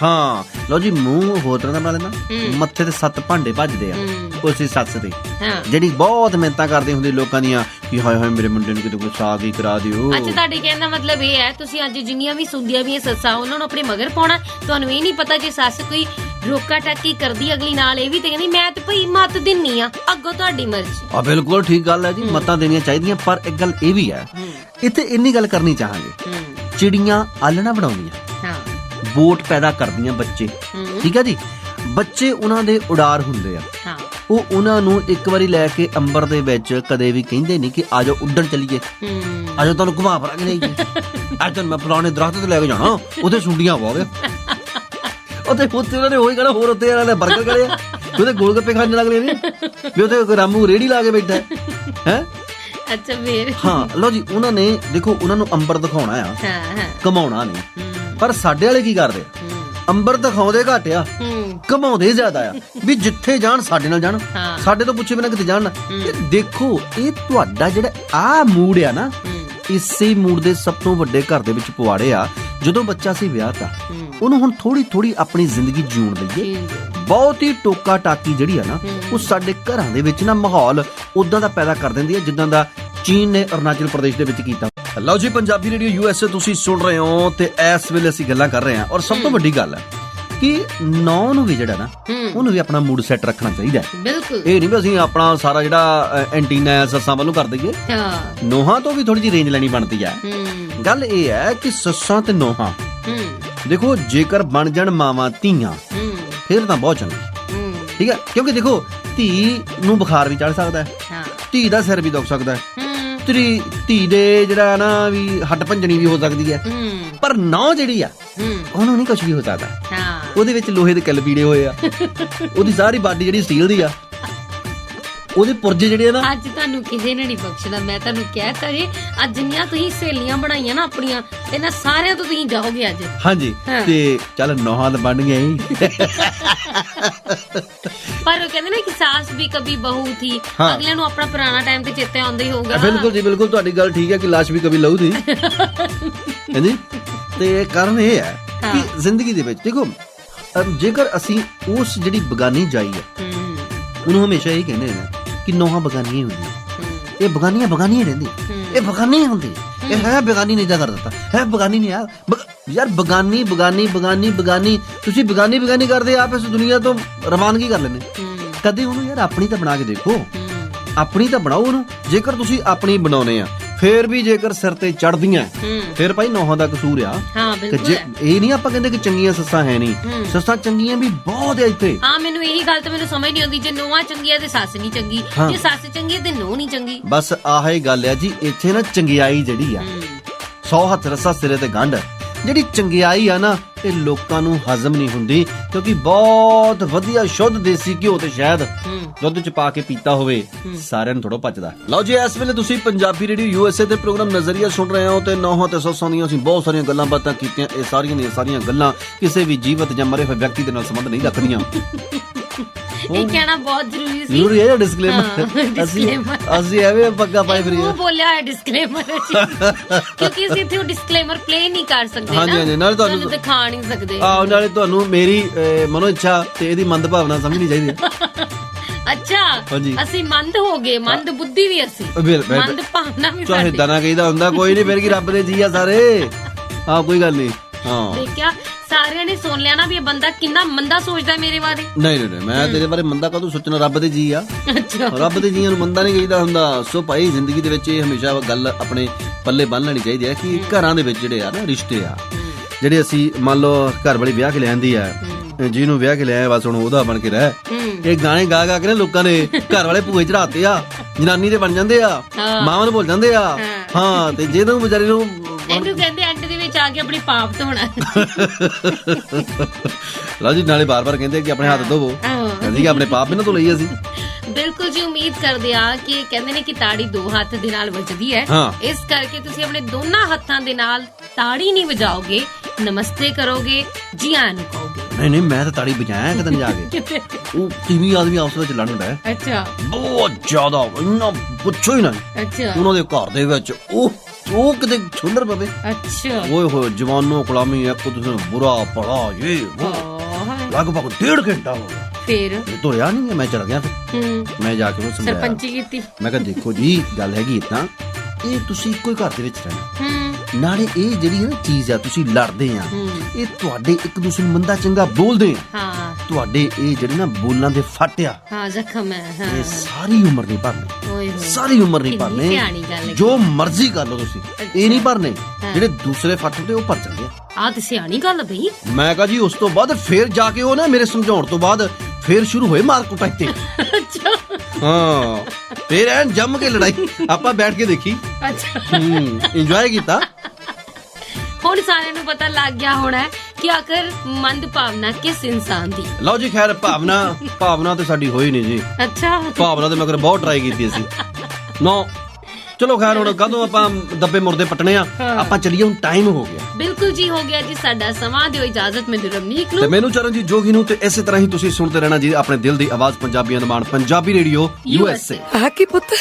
ਹਾਂ, ਲਓ ਜੀ, ਮੂੰਹ ਹੋਰ ਤਰ੍ਹਾਂ ਦਾ ਬਣਾ ਲੈਂਦਾ। ਮੱਥੇ ਤੇ 7 ਭਾਂਡੇ ਭੱਜਦੇ ਆ ਉਸੇ ਸੱਸ ਦੇ, ਜਿਹੜੀ ਬਹੁਤ ਮਿਹਨਤਾਂ ਕਰਦੇ ਹੁੰਦੇ ਲੋਕਾਂ ਦੀਆਂ ਕਿ ਹਾਏ ਹਾਏ ਮੇਰੇ ਮੁੰਡੇ ਨੂੰ ਕਿਤੇ ਕੋਈ ਸਾਗ ਹੀ ਕਰਾ ਦਿਓ। ਅੱਛਾ, ਤੁਹਾਡੇ ਕਹਿਣ ਦਾ ਮਤਲਬ ਇਹ ਹੈ ਤੁਸੀਂ ਅੱਜ ਜਿੰਨੀਆਂ ਵੀ ਸੁਣਦੀਆਂ ਵੀ ਸੱਸਾਂ ਉਹਨਾਂ ਨੂੰ ਆਪਣੇ ਮਗਰ ਪਾਉਣਾ। ਤੁਹਾਨੂੰ ਇਹ ਨਹੀਂ ਪਤਾ ਜੇ ਸੱਸ ਕੋਈ ਰੋਕਾ ਟਾਕੀ ਕਰਦੀ ਅਗਲੀ ਨਾਲ ਇਹ ਵੀ ਤੇ ਕਹਿੰਦੀ ਮੈਂ ਤੇ ਭਈ ਮੱਤ ਦਿੰਨੀ ਆ, ਅੱਗੋਂ ਤੁਹਾਡੀ ਮਰਜ਼ੀ। ਆ ਬਿਲਕੁਲ ਠੀਕ ਗੱਲ ਹੈ ਜੀ, ਮੱਤਾਂ ਦੇਣੀਆਂ ਚਾਹੀਦੀਆਂ। ਪਰ ਇੱਕ ਗੱਲ ਇਹ ਵੀ ਹੈ, ਇੱਥੇ ਇੰਨੀ ਗੱਲ ਕਰਨੀ ਚਾਹਾਂਗੇ, ਚਿੜੀਆਂ ਆਲਣਾ ਬਣਾਉਂਦੀਆਂ, ਵੋਟ ਪੈਦਾ ਕਰਦੀਆਂ ਬੱਚੇ, ਠੀਕ ਹੈ ਜੀ। ਬੱਚੇ ਉਹਨਾਂ ਦੇ ਉਡਾਰ ਹੁੰਦੇ ਆ, ਉਹ ਉਹਨਾਂ ਨੂੰ ਇੱਕ ਵਾਰੀ ਲੈ ਕੇ ਅੰਬਰ ਦੇ ਵਿੱਚ ਕਦੇ ਵੀ ਕਹਿੰਦੇ ਨਹੀਂ ਕਿ ਆ ਜਾਓ ਉੱਡਣ ਚੱਲੀਏ, ਆ ਜਾਓ ਤੁਹਾਨੂੰ ਘੁਮਾ ਫਰਾ ਕੇ ਲਿਆਈਏ, ਅੱਜ ਤੁਹਾਨੂੰ ਮੈਂ ਫਲਾਣੇ ਦਰਖਤ ਤੇ ਲੈ ਕੇ ਜਾਣਾ, ਉੱਥੇ ਸੁੰਡੀਆਂ ਪਾਵੇ, ਉੱਥੇ ਉਹਨਾਂ ਨੇ ਉਹੀ ਕਹਿਣਾ, ਹੋਰ ਉੱਥੇ ਇਹਨਾਂ ਨੇ ਬਰਗਰ ਕਰੇ, ਉਹਦੇ ਗੋਲ ਗੱਪੇ ਖਾਣ ਲੱਗ ਰਹੇ ਨੇ ਵੀ ਉੱਥੇ ਰਾਮੂ ਰੇੜੀ ਲਾ ਕੇ ਬੈਠਾ ਹੈ। ਅੱਛਾ ਫੇਰ ਹਾਂ ਲਓ ਜੀ, ਉਹਨਾਂ ਨੇ ਦੇਖੋ ਉਹਨਾਂ ਨੂੰ ਅੰਬਰ ਦਿਖਾਉਣਾ ਆ, ਘਮਾਉਣਾ ਨਹੀਂ। ਪਰ ਸਾਡੇ ਵਾਲੇ ਕੀ ਕਰਦੇ, ਅੰਬਰ ਦਿਖਾਉਂਦੇ ਘੱਟ ਆ, ਘਮਾਉਂਦੇ ਜ਼ਿਆਦਾ ਆ, ਵੀ ਜਿੱਥੇ ਜਾਣ ਸਾਡੇ ਨਾਲ ਜਾਣ, ਸਾਡੇ ਤੋਂ ਪੁੱਛੇ ਬਿਨਾਂ ਕਿਤੇ ਜਾਣ ਨਾ। ਦੇਖੋ ਇਹ ਤੁਹਾਡਾ ਜਿਹੜਾ ਆਹ ਮੂਡ ਆ ਨਾ, ਇਸੇ ਮੂਡ ਦੇ ਸਭ ਤੋਂ ਵੱਡੇ ਘਰ ਦੇ ਵਿੱਚ ਪਵਾੜੇ ਆ। ਜਦੋਂ ਬੱਚਾ ਸੀ ਵਿਆਹ ਤਾਂ ਉਹਨੂੰ ਹੁਣ ਥੋੜੀ ਥੋੜੀ ਆਪਣੀ ਜ਼ਿੰਦਗੀ ਜਿਉਣ ਦਈਏ। ਬਹੁਤ ਹੀ ਟੋਕਾ ਟਾਕੀ ਜਿਹੜੀ ਆ ਨਾ, ਉਹ ਸਾਡੇ ਘਰਾਂ ਦੇ ਵਿੱਚ ਨਾ ਮਾਹੌਲ ਉਦਾਂ ਦਾ ਪੈਦਾ ਕਰ ਦਿੰਦੀ ਹੈ ਜਿੱਦਾਂ ਦਾ ਚੀਨ ਨੇ ਅਰੁਣਾਚਲ ਪ੍ਰਦੇਸ਼ ਦੇ ਵਿੱਚ ਕੀਤਾ। ਲਓ ਜੀ, ਪੰਜਾਬੀ ਰੇਡੀਓ USA ਤੁਸੀਂ ਸੁਣ ਰਹੇ ਹੋ ਤੇ ਇਸ ਵੇਲੇ ਅਸੀਂ ਗੱਲਾਂ ਕਰ ਰਹੇ ਹਾਂ। ਔਰ ਸਭ ਤੋਂ ਵੱਡੀ ਗੱਲ ਹੈ ਕਿ ਨੌ ਨੂੰ ਵੀ ਜਿਹੜਾ ਨਾ, ਉਹਨੂੰ ਵੀ ਆਪਣਾ ਮੂਡ ਸੈੱਟ ਰੱਖਣਾ ਚਾਹੀਦਾ ਹੈ। ਬਿਲਕੁਲ, ਇਹ ਨਹੀਂ ਵੀ ਅਸੀਂ ਆਪਣਾ ਸਾਰਾ ਜਿਹੜਾ ਐਂਟੀਨਾ ਸੱਸਾਂ ਵੱਲੋਂ ਕਰ ਦਈਏ। ਨੋਹਾਂ ਤੋਂ ਵੀ ਥੋੜੀ ਜਿਹੀ ਰੇਂਜ ਲੈਣੀ ਬਣਦੀ ਹੈ। ਗੱਲ ਇਹ ਹੈ ਕਿ ਸੱਸਾਂ ਤੇ ਨੋਹਾਂ ਦੇਖੋ ਜੇਕਰ ਬਣ ਜਾਣ ਮਾਵਾਂ ਧੀਆਂ ਫਿਰ ਤਾਂ ਬਹੁਤ ਚੰਗਾ, ਠੀਕ ਹੈ। ਕਿਉਂਕਿ ਦੇਖੋ ਧੀ ਨੂੰ ਬੁਖਾਰ ਵੀ ਚੜ ਸਕਦਾ ਹੈ, ਧੀ ਦਾ ਸਿਰ ਵੀ ਦੁਖ ਸਕਦਾ ਹੈ, ਧੀ ਦੇ ਜਿਹੜਾ ਨਾ ਵੀ ਹੱਡ ਭੰਜਣੀ ਵੀ ਹੋ ਸਕਦੀ ਹੈ। ਪਰ ਨੌ ਜਿਹੜੀ ਆ ਉਹਨੂੰ ਨਹੀਂ ਕੁਝ ਵੀ ਹੋ ਸਕਦਾ, ਉਹਦੇ ਵਿੱਚ ਲੋਹੇ ਦੇ ਕਿੱਲ ਪੀੜੇ ਹੋਏ ਆ, ਉਹਦੀ ਸਾਰੀ ਬਾਡੀ ਜਿਹੜੀ ਸਟੀਲ ਦੀ ਆ, ਉਹਦੇ ਪੁਰਜੇ ਜਿਹੜੇ ਆ ਨਾ। ਅੱਜ ਤੁਹਾਨੂੰ ਕਿਸੇ ਨੇ ਨਹੀਂ ਬਖਸ਼ਣਾ, ਮੈਂ ਤੁਹਾਨੂੰ ਕਹਿਤਾ ਜੀ, ਅੱਜ ਜਿੰਨੀਆਂ ਤੁਸੀਂ ਸਹੇਲੀਆਂ ਬਣਾਈਆਂ ਨਾ ਆਪਣੀਆਂ, ਇਹਨਾਂ ਸਾਰਿਆਂ ਤੋਂ ਤੁਸੀਂ ਜਾਓਗੇ ਅੱਜ। ਹਾਂਜੀ, ਤੇ ਚੱਲ ਨੌਹਾਂ ਤਾਂ ਬਣ ਗਈਆਂ ਹੀ। ਪਰ ਉਹ ਕਹਿੰਦੇ ਨੇ ਕਿ ਸਾਸ ਵੀ ਕभी ਬਹੂ ਥੀ, ਅਗਲਿਆਂ ਨੂੰ ਆਪਣਾ ਪੁਰਾਣਾ ਟਾਈਮ ਤੇ ਚੇਤੇ ਆਉਂਦਾ ਹੀ ਹੋਊਗਾ। ਬਿਲਕੁਲ ਜੀ, ਬਿਲਕੁਲ ਤੁਹਾਡੀ ਗੱਲ ਠੀਕ ਹੈ ਕਿ ਲਾਸ਼ ਵੀ ਕभी ਲਹੂ ਥੀ। ਹਾਂਜੀ, ਤੇ ਕਾਰਨ ਇਹ ਹੈ ਕਿ ਜ਼ਿੰਦਗੀ ਦੇ ਵਿੱਚ ਦੇਖੋ, ਜੇਕਰ ਅਸੀਂ ਉਸ ਜਿਹੜੀ ਬਗਾਨੀ ਜਾਈ ਹੈ, ਉਹਨੂੰ ਹਮੇਸ਼ਾ ਇਹ ਕਹਿੰਦੇ ਨੇ ਕਿ ਨੌਹਾਂ ਬਗਾਨੀਆਂ ਹੁੰਦੀਆਂ, ਇਹ ਬਗਾਨੀਆਂ ਰਹਿੰਦੀਆਂ, ਇਹ ਬਗਾਨੀ ਹੁੰਦੀ, ਇਹ ਹੈ ਬਗਾਨੀ ਨਹੀਂ ਜਾ ਕਰ ਦਿੱਤਾ, ਹੈ ਬਗਾਨੀ ਨਹੀਂ ਯਾਰ ਬਗਾਨੀ ਬਗਾਨੀ ਬਗਾਨੀ ਬਗਾਨੀ, ਤੁਸੀਂ ਬਗਾਨੀ ਬਗਾਨੀ ਕਰਦੇ ਆਪ ਇਸ ਦੁਨੀਆ ਤੋਂ ਰਵਾਨਗੀ ਕਰ ਲੈਂਦੇ। ਕਦੇ ਉਹਨੂੰ ਯਾਰ ਆਪਣੀ ਤਾਂ ਬਣਾ ਕੇ ਦੇਖੋ, ਆਪਣੀ ਤਾਂ ਬਣਾਓ ਉਹਨੂੰ। ਜੇਕਰ ਤੁਸੀਂ ਆਪਣੀ ਬਣਾਉਨੇ ਆ ਫੇਰ ਵੀ ਜੇਕਰ ਸਿਰ ਤੇ ਚੜਦੀਆਂ ਫਿਰ ਭਾਈ ਨੌਹਾਂ ਦਾ ਕਸੂਰ ਆ। ਇਹ ਨਹੀਂ ਆਪਾਂ ਕਹਿੰਦੇ ਕਿ ਚੰਗੀਆਂ ਸੱਸਾਂ ਹੈ ਨਹੀਂ, ਸੱਸਾਂ ਚੰਗੀਆਂ ਵੀ ਬਹੁਤ ਆ ਇੱਥੇ। ਮੈਨੂੰ ਇਹੀ ਗੱਲ ਤਾਂ ਮੈਨੂੰ ਸਮਝ ਨਹੀਂ ਆਉਂਦੀ, ਜੇ ਨੌਹਾਂ ਚੰਗੀਆਂ ਤੇ ਸੱਸ ਨਹੀਂ ਚੰਗੀ, ਜੇ ਸੱਸ ਚੰਗੀ ਤੇ ਨੌਂ ਨਹੀਂ ਚੰਗੀ। ਬਸ ਆਹ ਹੀ ਗੱਲ ਆ ਜੀ, ਇੱਥੇ ਨਾ ਚੰਗਿਆਈ ਜਿਹੜੀ ਆ 100 ਹੱਥ ਰੱਸਾ ਸਿਰੇ ਤੇ ਗੰਢ। ਜਿਹੜੀ ਚੰਗਿਆਈ ਆ ਨਾ, ਇਹ ਲੋਕਾਂ ਨੂੰ ਹਜ਼ਮ ਨਹੀਂ ਹੁੰਦੀ, ਕਿਉਂਕਿ ਬਹੁਤ ਵਧੀਆ ਸ਼ੁੱਧ ਦੇਸੀ ਘਿਓ ਤੇ ਸ਼ਹਿਦ ਦੁੱਧ ਚ ਪਾ ਕੇ ਪੀਤਾ ਹੋਵੇ, ਸਾਰਿਆਂ ਨੂੰ ਥੋੜਾ ਪਚਦਾ। ਲਓ ਜੀ, ਇਸ ਵੇਲੇ ਤੁਸੀਂ ਪੰਜਾਬੀ ਰੇਡੀਓ USA ਤੇ ਪ੍ਰੋਗਰਾਮ ਨਜ਼ਰੀਆ ਸੁਣ ਰਹੇ ਹੋ ਤੇ ਨੌਹਾਂ ਤੇ ਸੱਸਾਂ ਦੀਆਂ ਅਸੀਂ ਬਹੁਤ ਸਾਰੀਆਂ ਗੱਲਾਂ ਬਾਤਾਂ ਕੀਤੀਆਂ। ਇਹ ਸਾਰੀਆਂ ਗੱਲਾਂ ਕਿਸੇ ਵੀ ਜੀਵਤ ਜਾਂ ਮਰੇ ਹੋਏ ਵਿਅਕਤੀ ਦੇ ਨਾਲ ਸੰਬੰਧ ਨਹੀਂ ਰੱਖਦੀਆਂ। ਇਹ ਕਹਿਣਾ ਬਹੁਤ ਜ਼ਰੂਰੀ ਸੀ। ਜ਼ਰੂਰੀ ਹੈ ਡਿਸਕਲੇਮਰ, ਅਸੀਂ ਐਵੇਂ ਪੱਗਾ ਪਾਈ ਫਿਰੀ ਉਹ ਬੋਲਿਆ ਹੈ ਡਿਸਕਲੇਮਰ, ਕਿਉਂਕਿ ਅਸੀਂ ਇੱਥੇ ਉਹ ਡਿਸਕਲੇਮਰ ਪਲੇ ਨਹੀਂ ਕਰ ਸਕਦੇ। ਹਾਂਜੀ, ਨਾਲੇ ਤੁਹਾਨੂੰ ਦਿਖਾ ਨਹੀਂ ਸਕਦੇ। ਨਾਲੇ ਤੁਹਾਨੂੰ ਮੇਰੀ ਮਨੋ ਇੱਛਾ ਤੇ ਇਹਦੀ ਮੰਦ ਭਾਵਨਾ ਸਮਝਣੀ ਚਾਹੀਦੀ ਹੈ। ਅੱਛਾ, ਅਸੀਂ ਮੰਦ ਹੋ ਗਏ, ਮੰਦ ਬੁੱਧੀ ਵੀ ਅਸੀਂ, ਮੰਦ ਭਾਵਨਾ ਵੀ ਚਾਹੇ ਦਾਣਾ ਕਹੀਦਾ ਹੁੰਦਾ, ਕੋਈ ਨਹੀਂ, ਫਿਰ ਕੀ ਰੱਬ ਦੇ ਜੀ ਆ ਸਾਰੇ। ਕੋਈ ਗੱਲ ਨਹੀਂ। ਦੇਖਿਆ, ਸਾਰਿਆਂ ਨੇ ਸੁਣ ਲਿਆ ਨਾ ਵੀ ਇਹ ਬੰਦਾ ਕਿੰਨਾ ਮੰਦਾ ਸੋਚਦਾ ਮੇਰੇ ਬਾਰੇ। ਨਹੀਂ, ਮੈਂ ਤੇਰੇ ਬਾਰੇ ਮੰਦਾ ਕਾਹਤੋਂ ਸੋਚਣਾ, ਰੱਬ ਦੇ ਜੀ ਆ। ਰੱਬ ਦੇ ਜੀਆਂ ਨੂੰ ਮੰਦਾ ਨਹੀਂ ਕਹੀਦਾ ਹੁੰਦਾ। ਸੋ ਭਾਈ ਜ਼ਿੰਦਗੀ ਦੇ ਵਿੱਚ ਇਹ ਹਮੇਸ਼ਾ ਗੱਲ ਆਪਣੇ ਪੱਲੇ ਬੰਨ ਲੈਣੀ ਚਾਹੀਦੀ ਹੈ ਕਿ ਘਰਾਂ ਦੇ ਵਿੱਚ ਜਿਹੜੇ ਆ ਨਾ ਰਿਸ਼ਤੇ ਆ, ਜਿਹੜੇ ਅਸੀਂ ਮੰਨ ਲਓ ਘਰ ਵਾਲੀ ਵਿਆਹ ਕੇ ਲਿਆਂਦੀ ਆ, ਜਿਹਨੂੰ ਵਿਆਹ ਕੇ ਲਿਆਇਆ ਬਸ ਹੁਣ ਉਹਦਾ ਬਣ ਕੇ ਰਹਿ। ਇਹ ਗਾਣੇ ਗਾ ਗਾ ਕੇ ਨਾ ਲੋਕਾਂ ਨੇ ਘਰ ਵਾਲੇ ਭੂਏ ਚੜਾਤੇ ਆ, ਜਨਾਨੀ ਦੇ ਬਣ ਜਾਂਦੇ ਆ, ਮਾਵਾਂ ਨੂੰ ਭੁੱਲ ਜਾਂਦੇ ਆ। ਤੇ ਜੇ ਤੂੰ ਵਿਚਾਰੀ ਨੂੰ ਇਹਨੂੰ ਕਹਿੰਦੇ ਐਂਡ ਦੇ ਵਿੱਚ ਆ ਕੇ ਆਪਣੀ ਪਾਪ ਧੋਣਾ। ਲਓ ਜੀ, ਨਾਲੇ ਬਾਰ-ਬਾਰ ਕਹਿੰਦੇ ਕਿ ਆਪਣੇ ਹੱਥ ਧੋਵੋ, ਕਹਿੰਦੀ ਕਿ ਆਪਣੇ ਪਾਪ ਵੀ ਨਾ ਧੋ ਲਈਏ ਅਸੀਂ। ਬਿਲਕੁਲ ਜੀ, ਉਮੀਦ ਕਰਦੇ ਆ ਕਿ ਕਹਿੰਦੇ ਨੇ ਕਿ ਤਾੜੀ ਦੋ ਹੱਥ ਦੇ ਨਾਲ ਵੱਜਦੀ ਹੈ, ਇਸ ਕਰਕੇ ਤੁਸੀਂ ਆਪਣੇ ਦੋਨਾਂ ਹੱਥਾਂ ਦੇ ਨਾਲ ਤਾੜੀ ਨਹੀਂ ਵਜਾਓਗੇ, ਨਮਸਤੇ ਕਰੋਗੇ, ਜੀ ਆਇਆਂ ਨੂੰ ਕਹੋਗੇ। ਨਹੀਂ, ਮੈਂ ਤਾਂ ਤਾੜੀ ਵਜਾਇਆ ਕਿਤੇ ਜਾ ਕੇ। ਉਹ ਟੀਵੀ ਆਦਮੀ ਆਪਸ ਵਿੱਚ ਲੜਨ ਦਾ। ਅੱਛਾ, ਬਹੁਤ ਜ਼ਿਆਦਾ, ਇੰਨਾ ਪੁੱਛੋ ਹੀ ਨਾ। ਅੱਛਾ, ਉਹਨਾਂ ਦੇ ਘਰ ਦੇ ਵਿੱਚ ਉਹ ਕਿਤੇ ਛੁੱਲਰ ਪਵੇ। ਅੱਛਾ, ਓਏ ਹੋਏ ਜਵਾਨੋ ਗੁਲਾਮੀ, ਇੱਕ ਤੁਸੀਂ ਬੁਰਾ ਪੜਾ ਇਹ ਲਗਭਗ 1.5 ਘੰਟਾ ਹੋ ਗਿਆ। ਫਿਰ ਤੁਰਿਆ ਨਹੀਂ, ਮੈਂ ਚਲ ਗਿਆ। ਫਿਰ ਮੈਂ ਜਾ ਕੇ ਉਹ ਸਮਝਾਇਆ, ਸਰਪੰਚੀ ਕੀਤੀ। ਮੈਂ ਕਿਹਾ ਦੇਖੋ ਜੀ, ਗੱਲ ਹੈਗੀ ਇਦਾਂ, ਇਹ ਤੁਸੀਂ ਇੱਕੋ ਹੀ ਘਰ ਦੇ ਵਿੱਚ ਰਹਿਣਾ, ਨਾਲੇ ਇਹ ਜਿਹੜੀ ਹੈ ਨਾ ਚੀਜ਼ ਆ, ਤੁਸੀਂ ਲੜਦੇ ਆ, ਇਹ ਤੁਹਾਡੇ ਇੱਕ ਦੂਸਰੇ ਨੂੰ ਮੰਦਾ ਚੰਗਾ ਬੋਲਦੇ ਆ, ਤੁਹਾਡੇ ਇਹ ਜਿਹੜੇ ਨਾ ਬੋਲਾਂ ਦੇ ਫੱਟ ਆ, ਜ਼ਖਮ ਹੈ, ਇਹ ਸਾਰੀ ਉਮਰ ਨਹੀਂ ਭਰਨੇ, ਸਾਰੀ ਉਮਰ ਨਹੀਂ ਭਰਨੇ। ਜੋ ਮਰਜ਼ੀ ਕਰ ਲਓ ਤੁਸੀਂ, ਇਹ ਨਹੀਂ ਭਰਨੇ। ਜਿਹੜੇ ਦੂਸਰੇ ਫੱਟ ਹੁੰਦੇ ਉਹ ਭਰ ਜਾਂਦੇ ਆ। ਆਹ ਤੇ ਸਿਆਣੀ ਗੱਲ ਬਈ। ਮੈਂ ਕਹਾ ਜੀ ਉਸ ਤੋਂ ਬਾਅਦ ਫੇਰ ਜਾ ਕੇ ਉਹ ਨਾ ਮੇਰੇ ਸਮਝਾਉਣ ਤੋਂ ਬਾਅਦ ਫੇਰ ਸ਼ੁਰੂ ਹੋਏ ਮਾਰ ਕੁਟਾਈ ਤੇ। ਅੱਛਾ ਹਾਂ ਫੇਰ ਐਨ ਜੰਮ ਕੇ ਲੜਾਈ ਆਪਾਂ ਬੈਠ ਕੇ ਦੇਖੀ, ਅੱਛਾ। ਇੰਜੋਏ ਕੀਤਾ। ਹੁਣ ਸਾਰਿਆਂ ਨੂੰ ਪਤਾ ਲੱਗ ਗਿਆ ਹੋਣਾ ਕਿ ਆਖਰ ਮੰਦ ਭਾਵਨਾ ਕਿਸ ਇਨਸਾਨ ਦੀ। ਲਓ ਜੀ ਖੈਰ ਭਾਵਨਾ ਤੇ ਸਾਡੀ ਹੋਈ ਨਹੀਂ ਜੀ। ਅੱਛਾ ਭਾਵਨਾ ਤੇ ਮਗਰ ਬਹੁਤ ਟਰਾਈ ਕੀਤੀ ਅਸੀਂ ਨੋ। ਚਲੋ ਖੈਰ ਹੁਣ ਕਦੋਂ ਆਪਾਂ ਦੱਬੇ ਮੁਰਦੇ ਪਟਣੇ ਆ, ਆਪਾਂ ਚੱਲੀਏ, ਹੁਣ ਟਾਈਮ ਹੋ ਗਿਆ। ਬਿਲਕੁਲ ਜੀ ਹੋ ਗਿਆ ਜੀ ਸਾਡਾ ਸਮਾਂ। ਦਿਓ ਇਜਾਜ਼ਤ ਮੈਨੂੰ ਰਮਨੀਕ ਤੇ ਨੂੰ ਮੈਨੂੰ ਚਰਨਜੀਤ ਜੋਗੀ ਨੂੰ, ਤੇ ਇਸੇ ਤਰ੍ਹਾਂ ਹੀ ਤੁਸੀਂ ਸੁਣਦੇ ਰਹਿਣਾ ਜੀ ਆਪਣੇ ਦਿਲ ਦੀ ਆਵਾਜ਼ ਪੰਜਾਬੀਆਂ ਦਾ ਮਾਣ ਪੰਜਾਬੀ ਰੇਡੀਓ USA। ਆ ਕੀ ਪੁੱਤ